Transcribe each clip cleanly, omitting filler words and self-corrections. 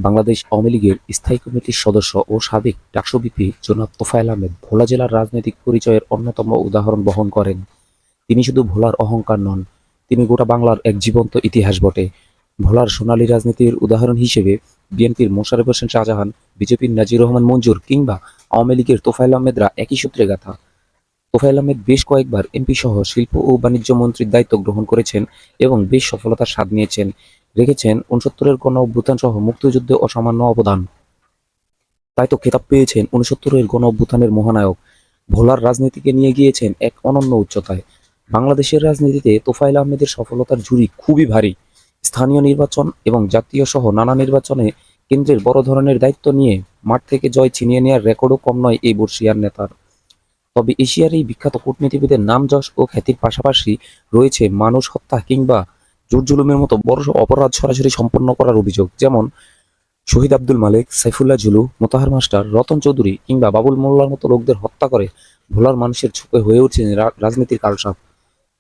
বাংলাদেশ আওয়ামী লীগের স্থায়ী কমিটির সদস্য ও সাবেক ডাকসু ভিপি জনাব তোফায়েল আহমেদ ভোলা জেলার রাজনৈতিক পরিচয়ের অন্যতম উদাহরণ বহন করেন। তিনি শুধু ভোলার অহংকার নন, তিনি গোটা বাংলার এক জীবন্ত ইতিহাস বটে। ভোলার সোনালী রাজনীতির উদাহরণ হিসেবে বিএনপির মোশাররফ হোসেন শাহজাহান, বিজেপির নাজির রহমান মঞ্জুর কিংবা আওয়ামী লীগের তোফায়েল আহমেদরা একই সূত্রে গাঁথা। তোফায়েল আহমেদ বেশ কয়েকবার এমপি সহ শিল্প ও বাণিজ্য মন্ত্রীর দায়িত্ব গ্রহণ করেছেন এবং বেশ সফলতার স্বাদ নিয়েছেন। রেখেছেন ৬৯-এর গণ অভ্যুত্থান সহ মুক্তিযুদ্ধে অসামান্য অবদান। তাই তো খেতাব পেয়েছেন ৬৯-এর গণ অভ্যুত্থানের মহানায়ক। ভোলার রাজনীতিকে নিয়ে গিয়েছেন এক অনন্য উচ্চতায়। বাংলাদেশের রাজনীতিতে তোফায়েল আহমেদের সফলতার ঝুড়ি খুবই ভারী। স্থানীয় নির্বাচন এবং জাতীয় সহ নানা নির্বাচনে কেন্দ্রের বড় ধরনের দায়িত্ব নিয়ে মাঠ থেকে জয় ছিনিয়ে নেওয়ার রেকর্ডও কম নয় এই বর্ষিয়ার নেতার। তবে এশিয়ার এই বিখ্যাত কূটনীতিবিদের নাম, যশ ও খ্যাতির পাশাপাশি রয়েছে মানুষ হত্যা কিংবা জুলুমের মতো বড় অপরাধ সরাসরি সম্পন্ন করার অভিযোগ। যেমন শহীদ আব্দুল মালেক, সাইফুল্লাহ জুলু, মোতাহার মাস্টার, রতন চৌধুরী কিংবা বাবুল মোল্লার মতো লোকদের হত্যা করে ভোলার মানুষের চোখে হয়ে উঠছে রাজনীতির কালসাপ।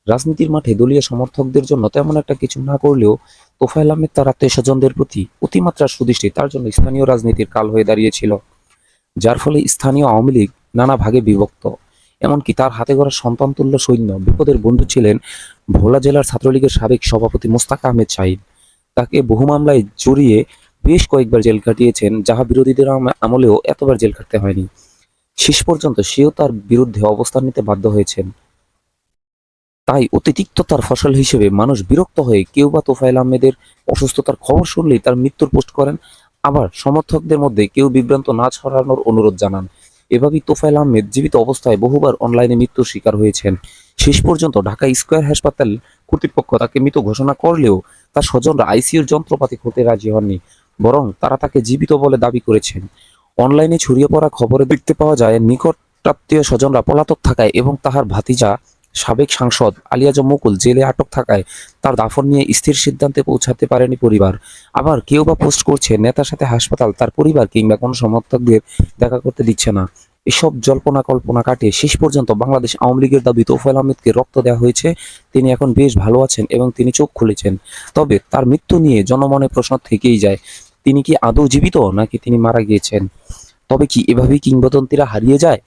রাজনীতির মাঠে দলীয় সমর্থকদের জন্য তেমন একটা কিছু না করলেও তোফায়েল আহমেদ তার আত্মীয়-স্বজনদের প্রতি অতিমাত্রার সুদৃষ্টি তার জন্য স্থানীয় রাজনীতির কাল হয়ে দাঁড়িয়েছিল, যার ফলে স্থানীয় আওয়ামী লীগ নানা ভাগে বিভক্ত। এমনকি তার হাতে গড়া সন্তানতুল্য সৈন্য বিপদের বন্ধু ছিলেন ভোলা জেলার ছাত্রলীগের সাবেক সভাপতি মোস্তাক আহমেদ শাহিদ। তাকে বহু মামলায় জড়িয়ে বেশ কয়েকবার জেল কাটিয়েছেন, যাহা বিরোধীদের আমলেও এতবার জেল কাটতে হয়নি। শেষ পর্যন্ত সেও তার বিরুদ্ধে অবস্থান নিতে বাধ্য হয়েছেন। তাই অতি তিক্ততার ফসল হিসেবে মানুষ বিরক্ত হয়ে কেউ বা তোফায়েল আহমেদের অসুস্থতার খবর শুনলেই তার মৃত্যুর পোস্ট করেন, আবার সমর্থকদের মধ্যে কেউ বিভ্রান্ত না ছড়ানোর অনুরোধ জানান। এভাবেই তোফায়েল আহমেদ জীবিত অবস্থায় বহুবার অনলাইনে মৃত্যুর শিকার হয়েছেন। শেষ পর্যন্ত ঢাকা স্কয়ার হাসপাতাল কর্তৃপক্ষ তাকে মৃত ঘোষণা করলেও তার স্বজনরা আইসিইউর যন্ত্রপাতি খুলতে রাজি হননি, বরং তারা তাকে জীবিত বলে দাবি করেছেন। অনলাইনে ছড়িয়ে পড়া খবরে দেখতে পাওয়া যায় নিকটাত্মীয় স্বজনরা পলাতক থাকায় এবং তাহার ভাতিজা সাবেক সাংসদ আলী আজম মুকুল জেলে আটক থাকায় তার দাফন নিয়ে স্থির সিদ্ধান্তে পৌঁছাতে পারেনি পরিবার। আবার কেউ বা পোস্ট করছে নেতার সাথে হাসপাতাল তার পরিবার কিংবা কোনো সমর্থকদের দেখা করতে দিচ্ছে না। এসব জল্পনা কল্পনা কাটিয়ে শেষ পর্যন্ত বাংলাদেশ আওয়ামী লীগের দাবি তোফায়েল আহমেদকে রক্ত দেওয়া হয়েছে, তিনি এখন বেশ ভালো আছেন এবং তিনি চোখ খুলেছেন। তবে তার মৃত্যু নিয়ে জনমনে প্রশ্ন থেকেই যায়, তিনি কি আদৌ জীবিত নাকি তিনি মারা গিয়েছেন? তবে কি এভাবেই কিংবদন্তিরা হারিয়ে যায়?